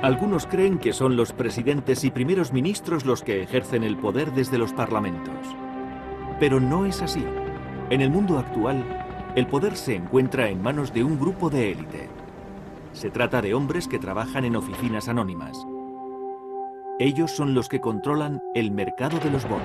Algunos creen que son los presidentes y primeros ministros los que ejercen el poder desde los parlamentos. Pero no es así. En el mundo actual, el poder se encuentra en manos de un grupo de élite. Se trata de hombres que trabajan en oficinas anónimas. Ellos son los que controlan el mercado de los bonos.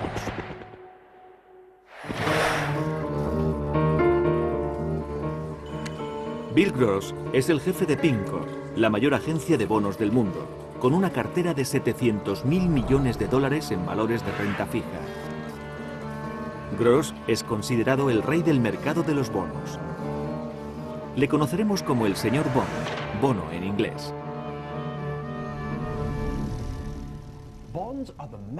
Bill Gross es el jefe de PIMCO, la mayor agencia de bonos del mundo, con una cartera de 700.000 millones de dólares en valores de renta fija. Gross es considerado el rey del mercado de los bonos. Le conoceremos como el señor Bond, bono en inglés.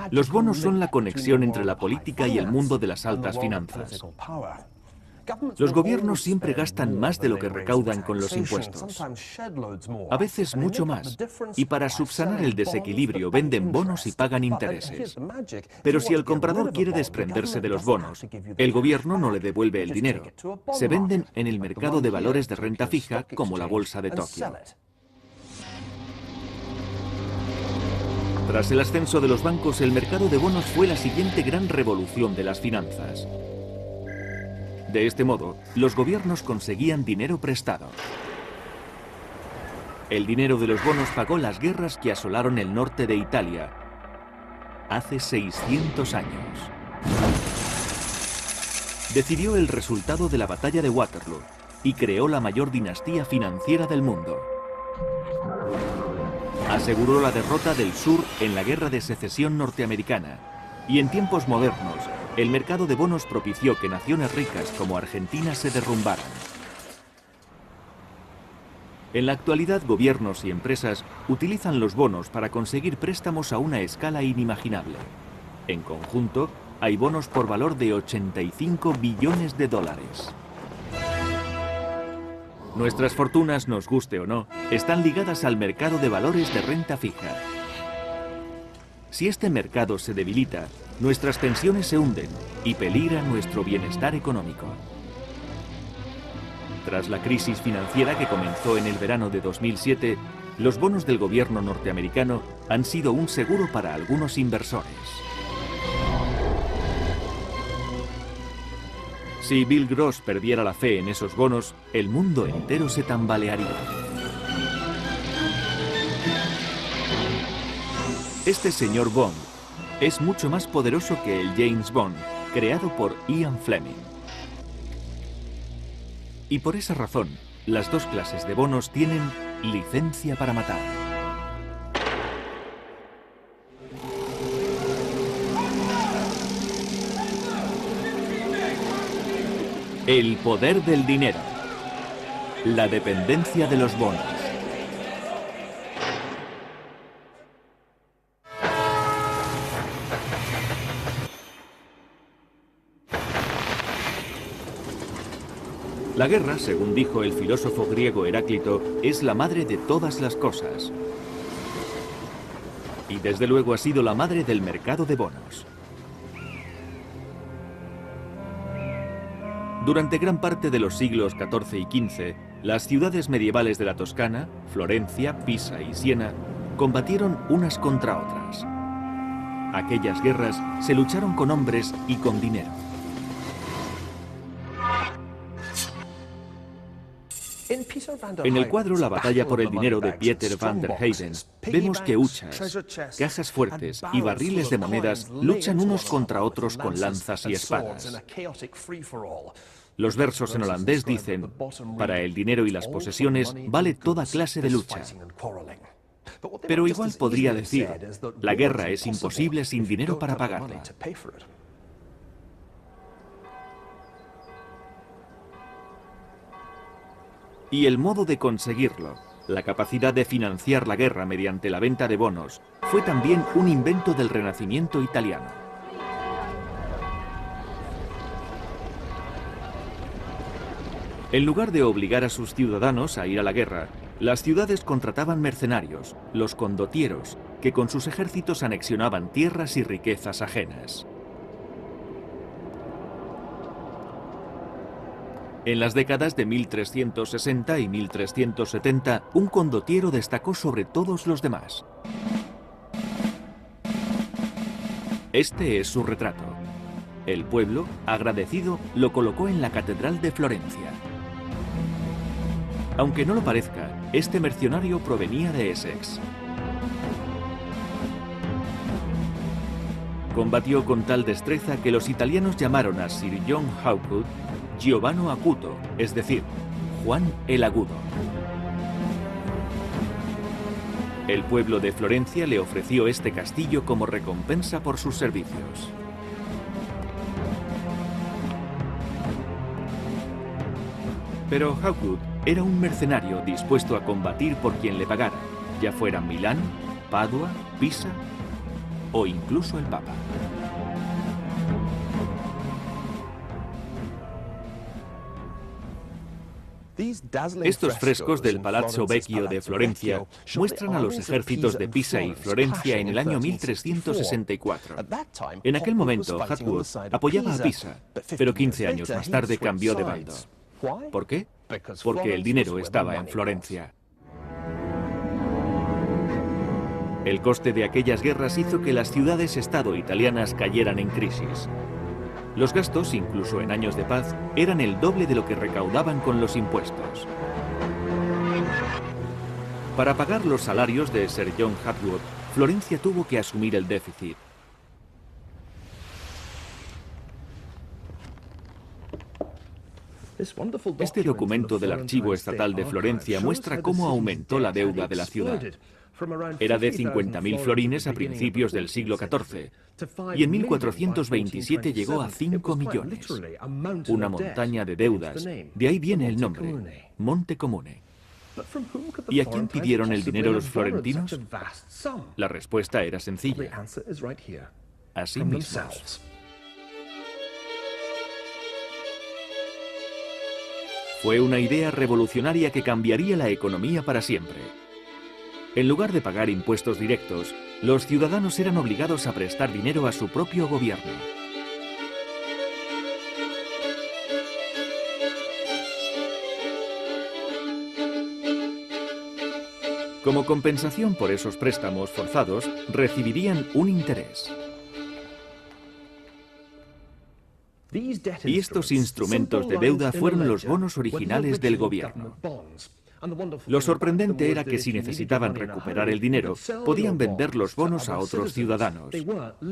Los bonos son la conexión entre la política y el mundo de las altas finanzas. Los gobiernos siempre gastan más de lo que recaudan con los impuestos, a veces mucho más, y para subsanar el desequilibrio venden bonos y pagan intereses. Pero si el comprador quiere desprenderse de los bonos, el gobierno no le devuelve el dinero. Se venden en el mercado de valores de renta fija como la bolsa de Tokio. Tras el ascenso de los bancos, el mercado de bonos fue la siguiente gran revolución de las finanzas. De este modo, los gobiernos conseguían dinero prestado. El dinero de los bonos pagó las guerras que asolaron el norte de Italia hace 600 años. Decidió el resultado de la batalla de Waterloo y creó la mayor dinastía financiera del mundo. Aseguró la derrota del sur en la Guerra de Secesión norteamericana y en tiempos modernos, el mercado de bonos propició que naciones ricas como Argentina se derrumbaran. En la actualidad, gobiernos y empresas utilizan los bonos para conseguir préstamos a una escala inimaginable. En conjunto, hay bonos por valor de 85 billones de dólares. Nuestras fortunas, nos guste o no, están ligadas al mercado de valores de renta fija. Si este mercado se debilita, nuestras pensiones se hunden y peligra nuestro bienestar económico. Tras la crisis financiera que comenzó en el verano de 2007, los bonos del gobierno norteamericano han sido un seguro para algunos inversores. Si Bill Gross perdiera la fe en esos bonos, el mundo entero se tambalearía. Este señor Bond es mucho más poderoso que el James Bond, creado por Ian Fleming. Y por esa razón, las dos clases de bonos tienen licencia para matar. El poder del dinero. La dependencia de los bonos. La guerra, según dijo el filósofo griego Heráclito, es la madre de todas las cosas. Y desde luego ha sido la madre del mercado de bonos. Durante gran parte de los siglos XIV y XV, las ciudades medievales de la Toscana, Florencia, Pisa y Siena, combatieron unas contra otras. Aquellas guerras se lucharon con hombres y con dinero. En el cuadro La batalla por el dinero de Pieter van der Heyden, vemos que huchas, cajas fuertes y barriles de monedas luchan unos contra otros con lanzas y espadas. Los versos en holandés dicen: para el dinero y las posesiones vale toda clase de lucha. Pero igual podría decir: la guerra es imposible sin dinero para pagarla. Y el modo de conseguirlo, la capacidad de financiar la guerra mediante la venta de bonos, fue también un invento del Renacimiento italiano. En lugar de obligar a sus ciudadanos a ir a la guerra, las ciudades contrataban mercenarios, los condottieros, que con sus ejércitos anexionaban tierras y riquezas ajenas. En las décadas de 1360 y 1370, un condottiero destacó sobre todos los demás. Este es su retrato. El pueblo, agradecido, lo colocó en la Catedral de Florencia. Aunque no lo parezca, este mercenario provenía de Essex. Combatió con tal destreza que los italianos llamaron a Sir John Hawkwood Giovanni Acuto, es decir, Juan el Agudo. El pueblo de Florencia le ofreció este castillo como recompensa por sus servicios. Pero Hawkwood era un mercenario dispuesto a combatir por quien le pagara, ya fuera Milán, Padua, Pisa o incluso el Papa. Estos frescos del Palazzo Vecchio de Florencia muestran a los ejércitos de Pisa y Florencia en el año 1364. En aquel momento, Hawkwood apoyaba a Pisa, pero 15 años más tarde cambió de bando. ¿Por qué? Porque el dinero estaba en Florencia. El coste de aquellas guerras hizo que las ciudades-estado italianas cayeran en crisis. Los gastos, incluso en años de paz, eran el doble de lo que recaudaban con los impuestos. Para pagar los salarios de Sir John Hawkwood, Florencia tuvo que asumir el déficit. Este documento del Archivo Estatal de Florencia muestra cómo aumentó la deuda de la ciudad. Era de 50.000 florines a principios del siglo XIV y en 1427 llegó a 5 millones. Una montaña de deudas. De ahí viene el nombre, Monte Comune. ¿Y a quién pidieron el dinero los florentinos? La respuesta era sencilla. A sí mismos. Fue una idea revolucionaria que cambiaría la economía para siempre. En lugar de pagar impuestos directos, los ciudadanos eran obligados a prestar dinero a su propio gobierno. Como compensación por esos préstamos forzados, recibirían un interés. Y estos instrumentos de deuda fueron los bonos originales del gobierno. Lo sorprendente era que si necesitaban recuperar el dinero, podían vender los bonos a otros ciudadanos.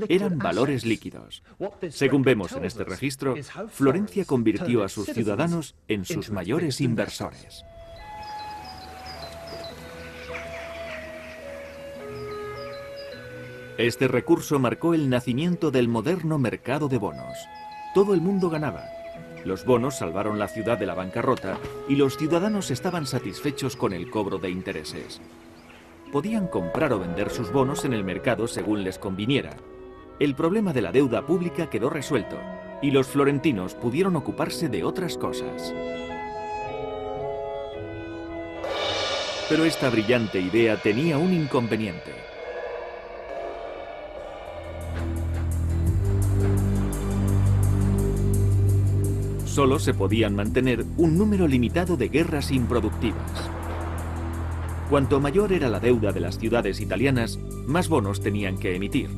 Eran valores líquidos. Según vemos en este registro, Florencia convirtió a sus ciudadanos en sus mayores inversores. Este recurso marcó el nacimiento del moderno mercado de bonos. Todo el mundo ganaba. Los bonos salvaron la ciudad de la bancarrota y los ciudadanos estaban satisfechos con el cobro de intereses. Podían comprar o vender sus bonos en el mercado según les conviniera. El problema de la deuda pública quedó resuelto y los florentinos pudieron ocuparse de otras cosas. Pero esta brillante idea tenía un inconveniente. Solo se podían mantener un número limitado de guerras improductivas. Cuanto mayor era la deuda de las ciudades italianas, más bonos tenían que emitir.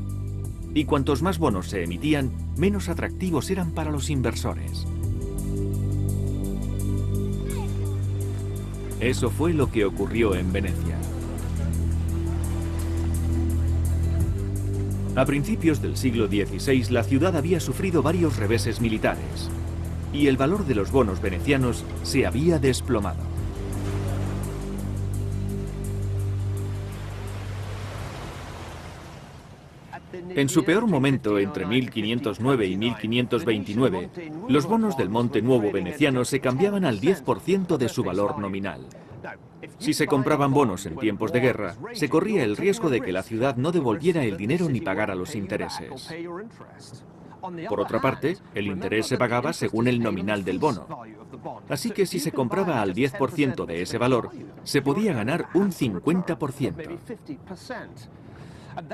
Y cuantos más bonos se emitían, menos atractivos eran para los inversores. Eso fue lo que ocurrió en Venecia. A principios del siglo XVI, la ciudad había sufrido varios reveses militares. Y el valor de los bonos venecianos se había desplomado. En su peor momento, entre 1509 y 1529, los bonos del Monte Nuovo veneciano se cambiaban al 10% de su valor nominal. Si se compraban bonos en tiempos de guerra, se corría el riesgo de que la ciudad no devolviera el dinero ni pagara los intereses. Por otra parte, el interés se pagaba según el nominal del bono. Así que si se compraba al 10% de ese valor, se podía ganar un 50%.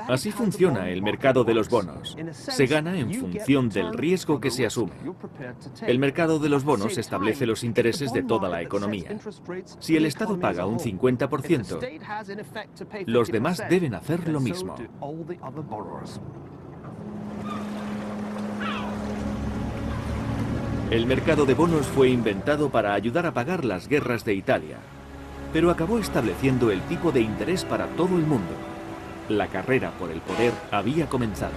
Así funciona el mercado de los bonos. Se gana en función del riesgo que se asume. El mercado de los bonos establece los intereses de toda la economía. Si el Estado paga un 50%, los demás deben hacer lo mismo. El mercado de bonos fue inventado para ayudar a pagar las guerras de Italia, pero acabó estableciendo el tipo de interés para todo el mundo. La carrera por el poder había comenzado.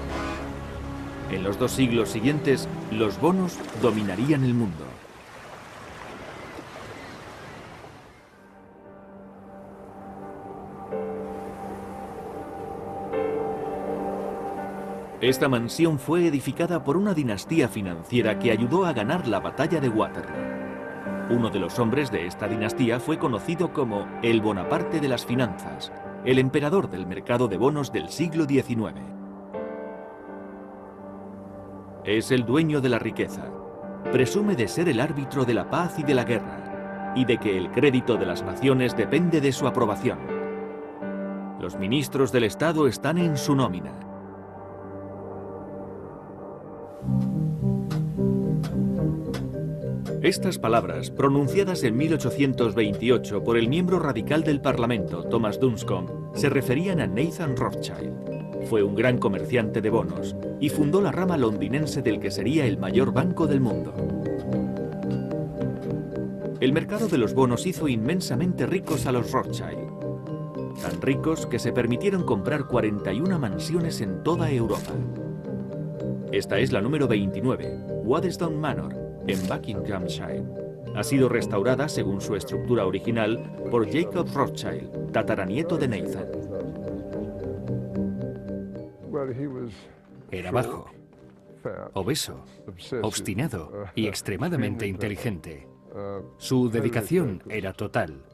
En los 2 siglos siguientes, los bonos dominarían el mundo. Esta mansión fue edificada por una dinastía financiera que ayudó a ganar la batalla de Waterloo. Uno de los hombres de esta dinastía fue conocido como el Bonaparte de las finanzas, el emperador del mercado de bonos del siglo XIX. Es el dueño de la riqueza. Presume de ser el árbitro de la paz y de la guerra, y de que el crédito de las naciones depende de su aprobación. Los ministros del Estado están en su nómina. Estas palabras, pronunciadas en 1828 por el miembro radical del Parlamento, Thomas Dunscombe, se referían a Nathan Rothschild. Fue un gran comerciante de bonos y fundó la rama londinense del que sería el mayor banco del mundo. El mercado de los bonos hizo inmensamente ricos a los Rothschild. Tan ricos que se permitieron comprar 41 mansiones en toda Europa. Esta es la número 29, Waddesdon Manor, en Buckinghamshire. Ha sido restaurada según su estructura original por Jacob Rothschild, tataranieto de Nathan. Era bajo, obeso, obstinado y extremadamente inteligente. Su dedicación era total.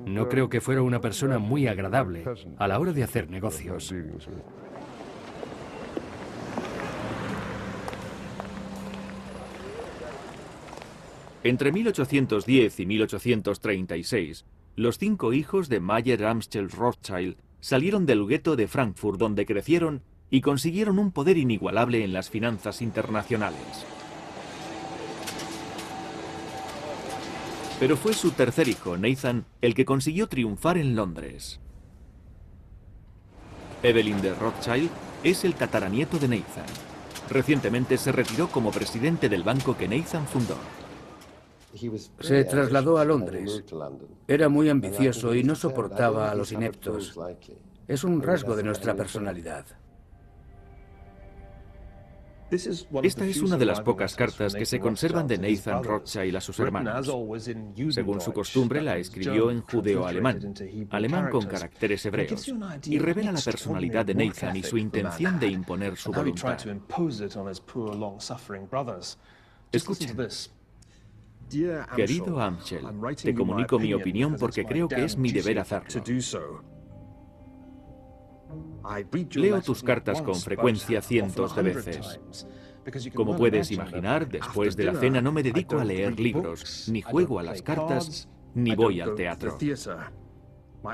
No creo que fuera una persona muy agradable a la hora de hacer negocios. Entre 1810 y 1836, los 5 hijos de Mayer Amschel Rothschild salieron del gueto de Frankfurt, donde crecieron y consiguieron un poder inigualable en las finanzas internacionales. Pero fue su tercer hijo, Nathan, el que consiguió triunfar en Londres. Evelyn de Rothschild es el tataranieto de Nathan. Recientemente se retiró como presidente del banco que Nathan fundó. Se trasladó a Londres. Era muy ambicioso y no soportaba a los ineptos. Es un rasgo de nuestra personalidad. Esta es una de las pocas cartas que se conservan de Nathan Rothschild a sus hermanos. Según su costumbre, la escribió en judeo-alemán, alemán con caracteres hebreos, y revela la personalidad de Nathan y su intención de imponer su voluntad. Escuchen. Querido Amschel, te comunico mi opinión porque creo que es mi deber hacerlo. Leo tus cartas con frecuencia cientos de veces. Como puedes imaginar, después de la cena no me dedico a leer libros, ni juego a las cartas, ni voy al teatro.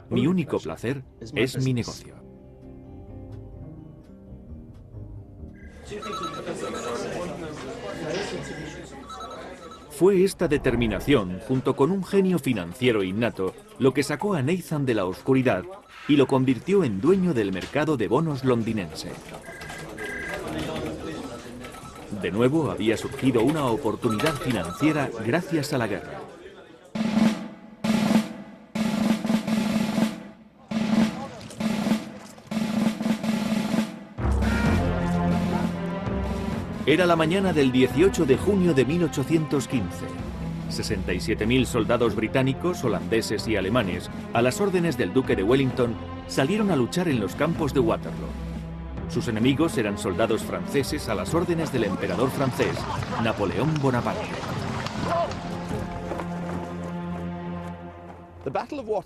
Mi único placer es mi negocio. Fue esta determinación, junto con un genio financiero innato, lo que sacó a Nathan de la oscuridad y lo convirtió en dueño del mercado de bonos londinense. De nuevo había surgido una oportunidad financiera gracias a la guerra. Era la mañana del 18 de junio de 1815. 67.000 soldados británicos, holandeses y alemanes, a las órdenes del duque de Wellington, salieron a luchar en los campos de Waterloo. Sus enemigos eran soldados franceses a las órdenes del emperador francés, Napoleón Bonaparte.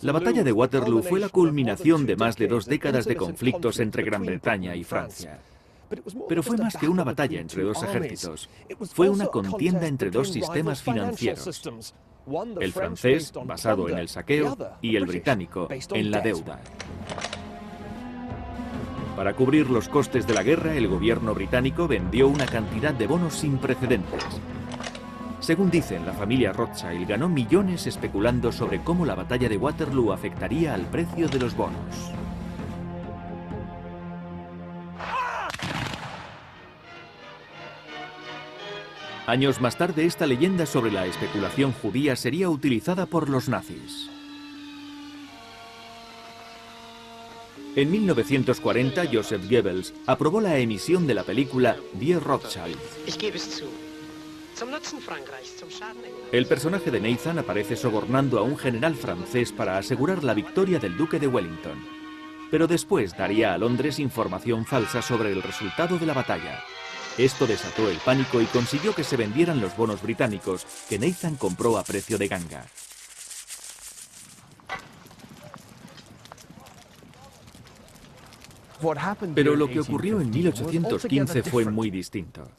La batalla de Waterloo fue la culminación de más de 2 décadas de conflictos entre Gran Bretaña y Francia. Pero fue más que una batalla entre 2 ejércitos. Fue una contienda entre 2 sistemas financieros. El francés, basado en el saqueo, y el británico, en la deuda. Para cubrir los costes de la guerra, el gobierno británico vendió una cantidad de bonos sin precedentes. Según dicen, la familia Rothschild ganó millones especulando sobre cómo la batalla de Waterloo afectaría al precio de los bonos. Años más tarde, esta leyenda sobre la especulación judía sería utilizada por los nazis. En 1940, Joseph Goebbels aprobó la emisión de la película Die Rothschild. El personaje de Nathan aparece sobornando a un general francés para asegurar la victoria del duque de Wellington. Pero después daría a Londres información falsa sobre el resultado de la batalla. Esto desató el pánico y consiguió que se vendieran los bonos británicos que Nathan compró a precio de ganga. Pero lo que ocurrió en 1815 fue muy distinto.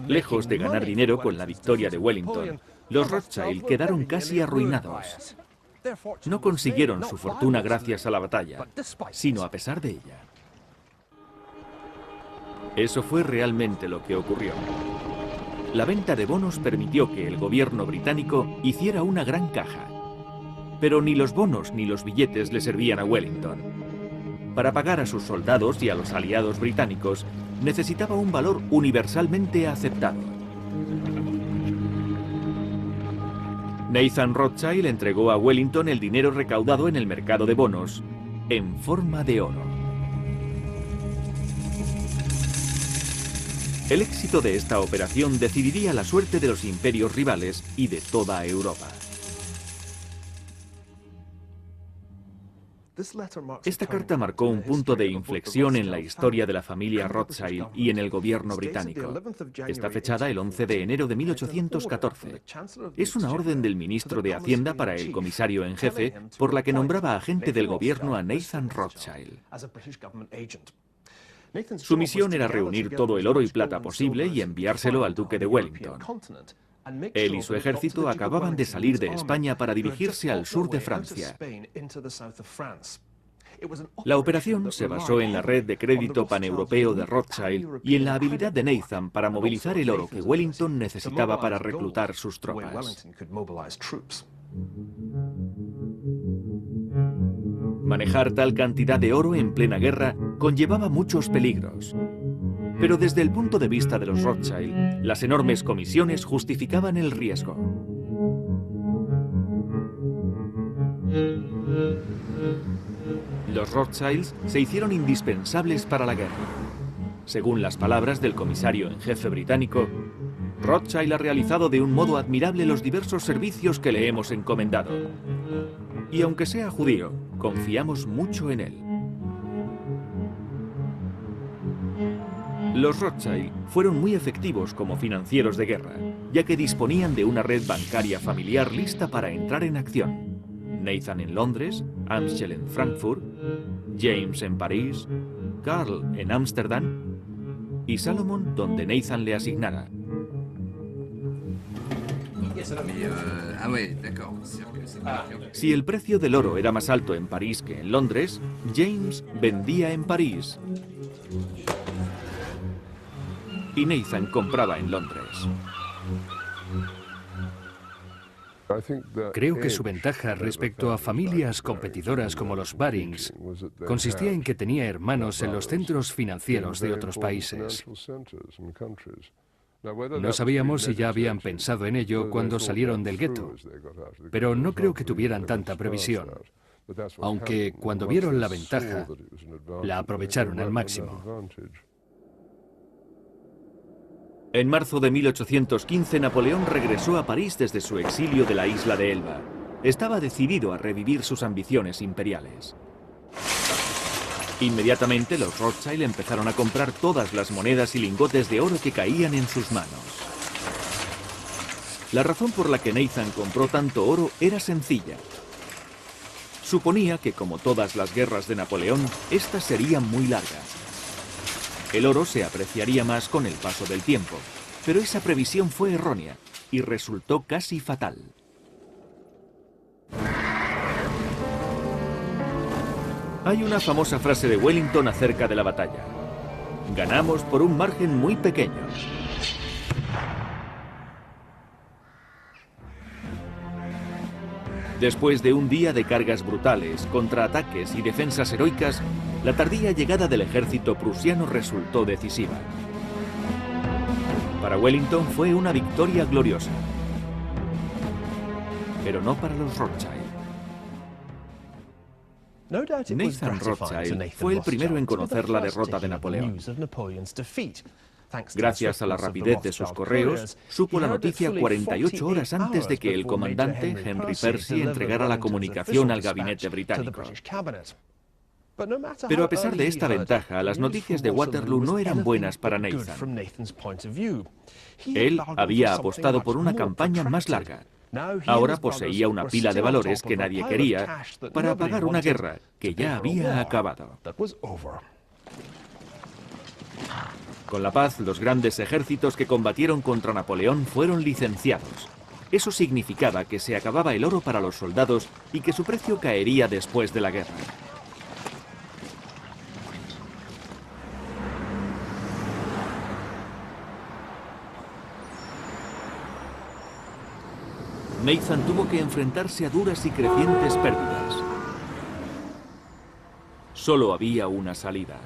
Lejos de ganar dinero con la victoria de Wellington, los Rothschild quedaron casi arruinados. No consiguieron su fortuna gracias a la batalla, sino a pesar de ella. Eso fue realmente lo que ocurrió. La venta de bonos permitió que el gobierno británico hiciera una gran caja. Pero ni los bonos ni los billetes le servían a Wellington. Para pagar a sus soldados y a los aliados británicos, necesitaba un valor universalmente aceptado. Nathan Rothschild entregó a Wellington el dinero recaudado en el mercado de bonos, en forma de oro. El éxito de esta operación decidiría la suerte de los imperios rivales y de toda Europa. Esta carta marcó un punto de inflexión en la historia de la familia Rothschild y en el gobierno británico. Está fechada el 11 de enero de 1814. Es una orden del ministro de Hacienda para el comisario en jefe, por la que nombraba agente del gobierno a Nathan Rothschild. Su misión era reunir todo el oro y plata posible y enviárselo al duque de Wellington. Él y su ejército acababan de salir de España para dirigirse al sur de Francia. La operación se basó en la red de crédito paneuropeo de Rothschild y en la habilidad de Nathan para movilizar el oro que Wellington necesitaba para reclutar sus tropas. Manejar tal cantidad de oro en plena guerra conllevaba muchos peligros. Pero desde el punto de vista de los Rothschild, las enormes comisiones justificaban el riesgo. Los Rothschilds se hicieron indispensables para la guerra. Según las palabras del comisario en jefe británico, Rothschild ha realizado de un modo admirable los diversos servicios que le hemos encomendado. Y aunque sea judío, confiamos mucho en él. Los Rothschild fueron muy efectivos como financieros de guerra, ya que disponían de una red bancaria familiar lista para entrar en acción. Nathan en Londres, Amschel en Frankfurt, James en París, Karl en Ámsterdam y Salomon donde Nathan le asignara. Si el precio del oro era más alto en París que en Londres, James vendía en París y Nathan compraba en Londres. Creo que su ventaja respecto a familias competidoras como los Barings consistía en que tenía hermanos en los centros financieros de otros países. No sabíamos si ya habían pensado en ello cuando salieron del gueto, pero no creo que tuvieran tanta previsión, aunque cuando vieron la ventaja, la aprovecharon al máximo. En marzo de 1815, Napoleón regresó a París desde su exilio de la isla de Elba. Estaba decidido a revivir sus ambiciones imperiales. Inmediatamente los Rothschild empezaron a comprar todas las monedas y lingotes de oro que caían en sus manos. La razón por la que Nathan compró tanto oro era sencilla. Suponía que, como todas las guerras de Napoleón, estas serían muy largas. El oro se apreciaría más con el paso del tiempo, pero esa previsión fue errónea y resultó casi fatal. Hay una famosa frase de Wellington acerca de la batalla: ganamos por un margen muy pequeño. Después de un día de cargas brutales, contraataques y defensas heroicas, la tardía llegada del ejército prusiano resultó decisiva. Para Wellington fue una victoria gloriosa, pero no para los Rothschild. Nathan Rothschild fue el primero en conocer la derrota de Napoleón. Gracias a la rapidez de sus correos, supo la noticia 48 horas antes de que el comandante Henry Percy entregara la comunicación al gabinete británico. Pero a pesar de esta ventaja, las noticias de Waterloo no eran buenas para Nathan. Él había apostado por una campaña más larga. Ahora poseía una pila de valores que nadie quería para pagar una guerra que ya había acabado. Con la paz, los grandes ejércitos que combatieron contra Napoleón fueron licenciados. Eso significaba que se acababa el oro para los soldados y que su precio caería después de la guerra. Nathan tuvo que enfrentarse a duras y crecientes pérdidas. Solo había una salida.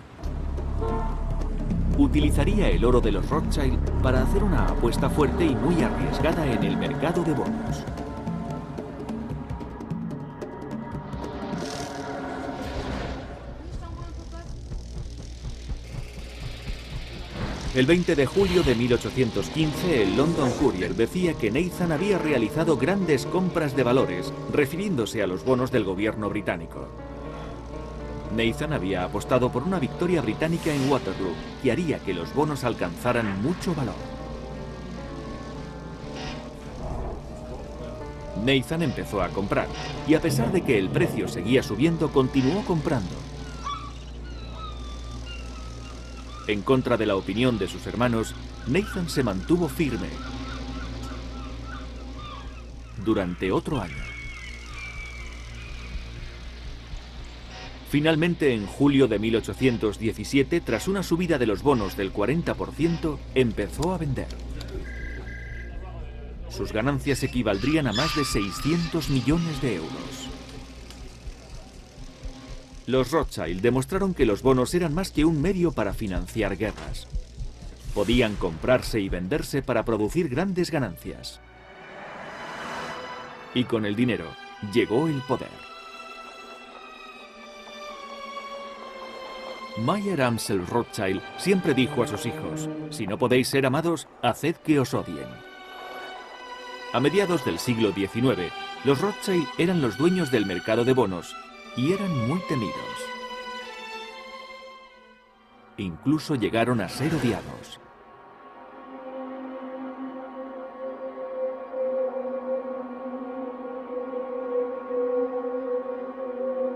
Utilizaría el oro de los Rothschild para hacer una apuesta fuerte y muy arriesgada en el mercado de bonos. El 20 de julio de 1815, el London Courier decía que Nathan había realizado grandes compras de valores, refiriéndose a los bonos del gobierno británico. Nathan había apostado por una victoria británica en Waterloo, que haría que los bonos alcanzaran mucho valor. Nathan empezó a comprar, y a pesar de que el precio seguía subiendo, continuó comprando. En contra de la opinión de sus hermanos, Nathan se mantuvo firme durante otro año. Finalmente, en julio de 1817, tras una subida de los bonos del 40%, empezó a vender. Sus ganancias equivaldrían a más de 600 millones de euros. Los Rothschild demostraron que los bonos eran más que un medio para financiar guerras. Podían comprarse y venderse para producir grandes ganancias. Y con el dinero llegó el poder. Mayer Amschel Rothschild siempre dijo a sus hijos: si no podéis ser amados, haced que os odien. A mediados del siglo XIX, los Rothschild eran los dueños del mercado de bonos y eran muy temidos. Incluso llegaron a ser odiados.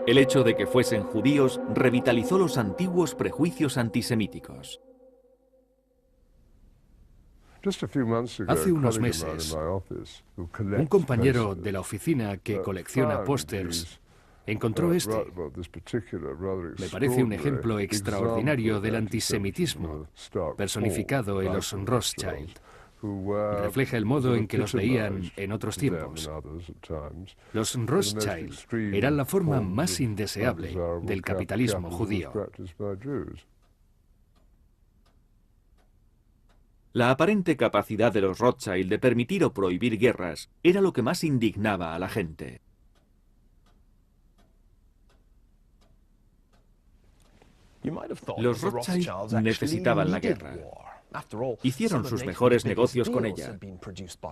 El hecho de que fuesen judíos revitalizó los antiguos prejuicios antisemíticos. Hace unos meses, un compañero de la oficina que colecciona pósters encontró este. Me parece un ejemplo extraordinario del antisemitismo personificado en los Rothschild. Refleja el modo en que los veían en otros tiempos. Los Rothschild eran la forma más indeseable del capitalismo judío. La aparente capacidad de los Rothschild de permitir o prohibir guerras era lo que más indignaba a la gente. Los Rothschild necesitaban la guerra. Hicieron sus mejores negocios con ella.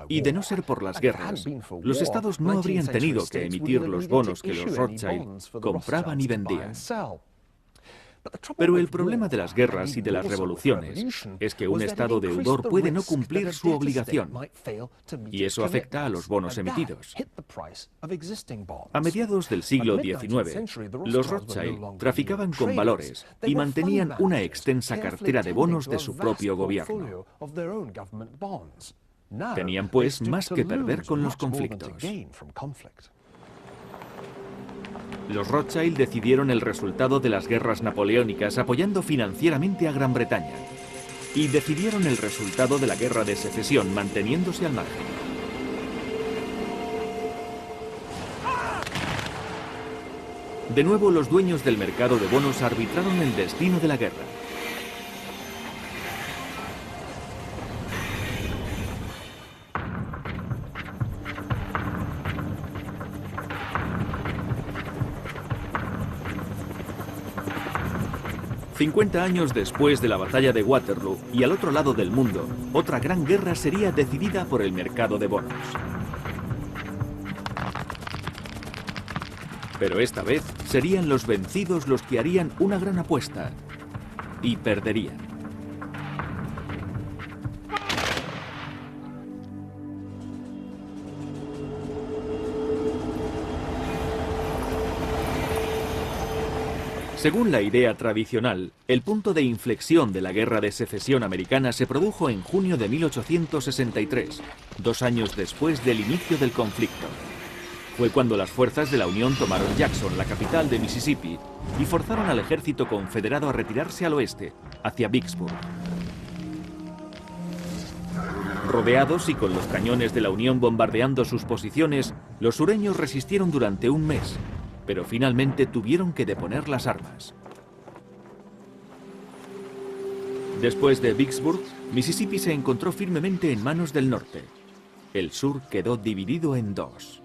Y de no ser por las guerras, los estados no habrían tenido que emitir los bonos que los Rothschild compraban y vendían. Pero el problema de las guerras y de las revoluciones es que un estado deudor puede no cumplir su obligación, y eso afecta a los bonos emitidos. A mediados del siglo XIX, los Rothschild traficaban con valores y mantenían una extensa cartera de bonos de su propio gobierno. Tenían, pues, más que perder con los conflictos. Los Rothschild decidieron el resultado de las guerras napoleónicas apoyando financieramente a Gran Bretaña. Y decidieron el resultado de la Guerra de Secesión manteniéndose al margen. De nuevo, los dueños del mercado de bonos arbitraron el destino de la guerra. «50 años después de la batalla de Waterloo y al otro lado del mundo, otra gran guerra sería decidida por el mercado de bonos. Pero esta vez serían los vencidos los que harían una gran apuesta y perderían. Según la idea tradicional, el punto de inflexión de la Guerra de Secesión americana se produjo en junio de 1863, 2 años después del inicio del conflicto. Fue cuando las fuerzas de la Unión tomaron Jackson, la capital de Mississippi, y forzaron al ejército confederado a retirarse al oeste, hacia Vicksburg. Rodeados y con los cañones de la Unión bombardeando sus posiciones, los sureños resistieron durante un mes, pero finalmente tuvieron que deponer las armas. Después de Vicksburg, Mississippi se encontró firmemente en manos del norte. El sur quedó dividido en dos.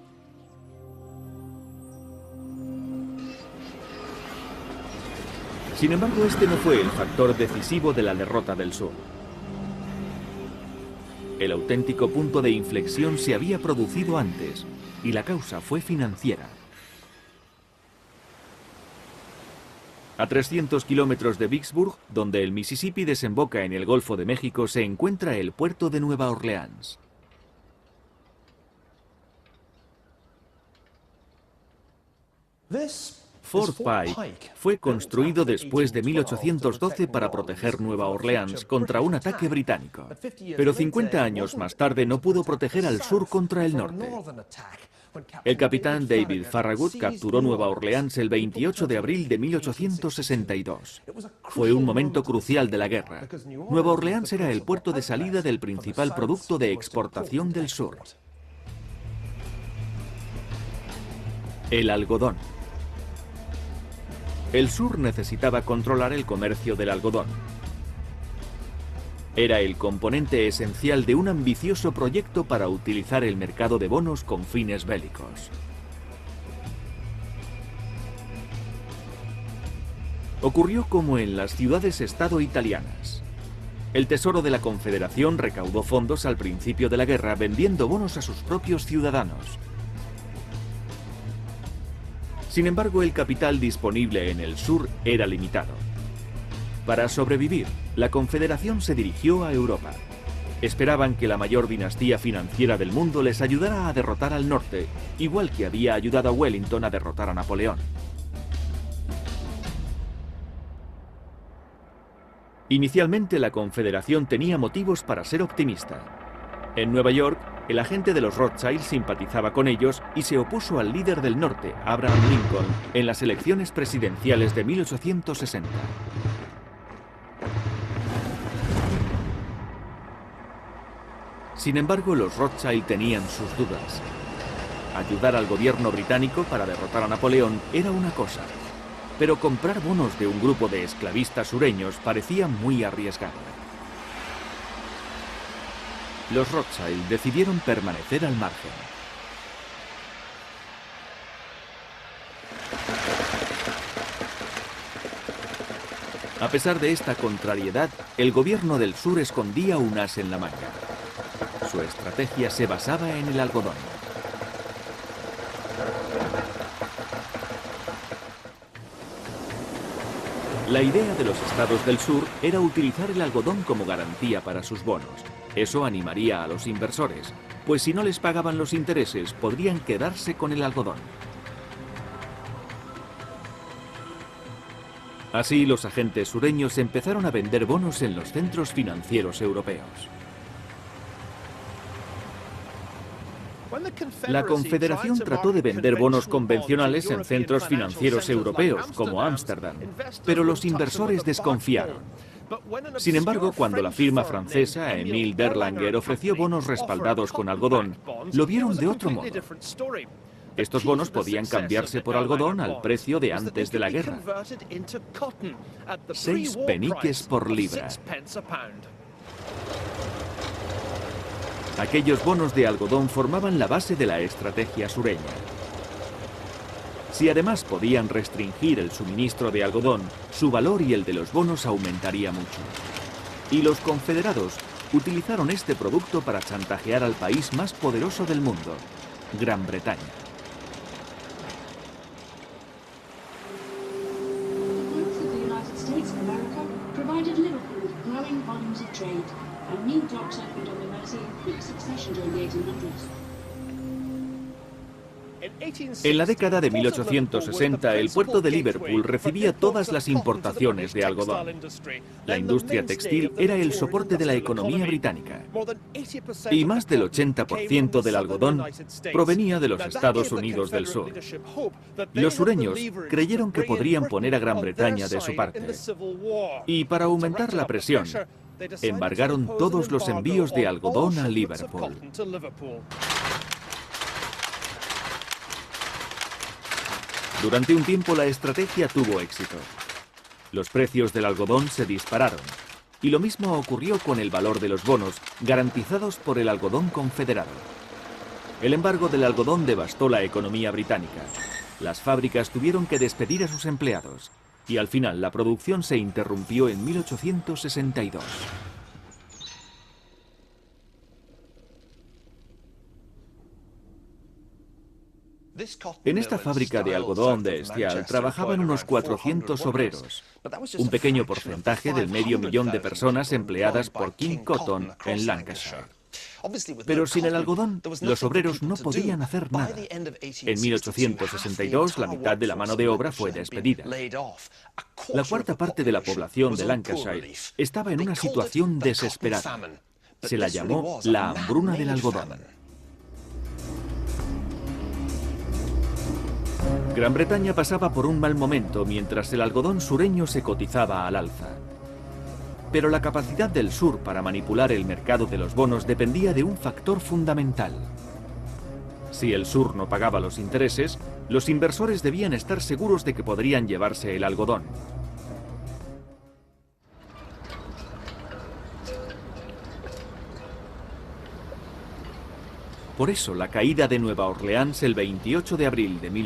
Sin embargo, este no fue el factor decisivo de la derrota del sur. El auténtico punto de inflexión se había producido antes, y la causa fue financiera. A 300 kilómetros de Vicksburg, donde el Mississippi desemboca en el Golfo de México, se encuentra el puerto de Nueva Orleans. Fort Pike fue construido después de 1812 para proteger Nueva Orleans contra un ataque británico. Pero 50 años más tarde no pudo proteger al sur contra el norte. El capitán David Farragut capturó Nueva Orleans el 28 de abril de 1862. Fue un momento crucial de la guerra. Nueva Orleans era el puerto de salida del principal producto de exportación del sur: el algodón. El sur necesitaba controlar el comercio del algodón. Era el componente esencial de un ambicioso proyecto para utilizar el mercado de bonos con fines bélicos. Ocurrió como en las ciudades-estado italianas. El Tesoro de la Confederación recaudó fondos al principio de la guerra vendiendo bonos a sus propios ciudadanos. Sin embargo, el capital disponible en el sur era limitado. Para sobrevivir, la Confederación se dirigió a Europa. Esperaban que la mayor dinastía financiera del mundo les ayudara a derrotar al norte, igual que había ayudado a Wellington a derrotar a Napoleón. Inicialmente, la Confederación tenía motivos para ser optimista. En Nueva York, el agente de los Rothschild simpatizaba con ellos y se opuso al líder del norte, Abraham Lincoln, en las elecciones presidenciales de 1860. Sin embargo, los Rothschild tenían sus dudas. Ayudar al gobierno británico para derrotar a Napoleón era una cosa, pero comprar bonos de un grupo de esclavistas sureños parecía muy arriesgado. Los Rothschild decidieron permanecer al margen. A pesar de esta contrariedad, el gobierno del sur escondía un as en la manga. Su estrategia se basaba en el algodón. La idea de los estados del sur era utilizar el algodón como garantía para sus bonos. Eso animaría a los inversores, pues si no les pagaban los intereses, podrían quedarse con el algodón. Así, los agentes sureños empezaron a vender bonos en los centros financieros europeos. La Confederación trató de vender bonos convencionales en centros financieros europeos, como Ámsterdam, pero los inversores desconfiaron. Sin embargo, cuando la firma francesa Émile Berlanger ofreció bonos respaldados con algodón, lo vieron de otro modo. Estos bonos podían cambiarse por algodón al precio de antes de la guerra. 6 peniques por libra. Aquellos bonos de algodón formaban la base de la estrategia sureña. Si además podían restringir el suministro de algodón, su valor y el de los bonos aumentaría mucho. Y los confederados utilizaron este producto para chantajear al país más poderoso del mundo, Gran Bretaña. En la década de 1860, el puerto de Liverpool recibía todas las importaciones de algodón. La industria textil era el soporte de la economía británica. Y más del 80% del algodón provenía de los Estados Unidos del Sur. Los sureños creyeron que podrían poner a Gran Bretaña de su parte. Y para aumentar la presión, embargaron todos los envíos de algodón a Liverpool. Durante un tiempo la estrategia tuvo éxito. Los precios del algodón se dispararon. Y lo mismo ocurrió con el valor de los bonos, garantizados por el algodón confederado. El embargo del algodón devastó la economía británica. Las fábricas tuvieron que despedir a sus empleados. Y al final la producción se interrumpió en 1862. En esta fábrica de algodón de Estial trabajaban unos 400 obreros, un pequeño porcentaje del 500.000 de personas empleadas por King Cotton en Lancashire. Pero sin el algodón, los obreros no podían hacer nada. En 1862, la mitad de la mano de obra fue despedida. La cuarta parte de la población de Lancashire estaba en una situación desesperada. Se la llamó la hambruna del algodón. Gran Bretaña pasaba por un mal momento mientras el algodón sureño se cotizaba al alza. Pero la capacidad del sur para manipular el mercado de los bonos dependía de un factor fundamental. Si el sur no pagaba los intereses, los inversores debían estar seguros de que podrían llevarse el algodón. Por eso la caída de Nueva Orleans el 28 de abril de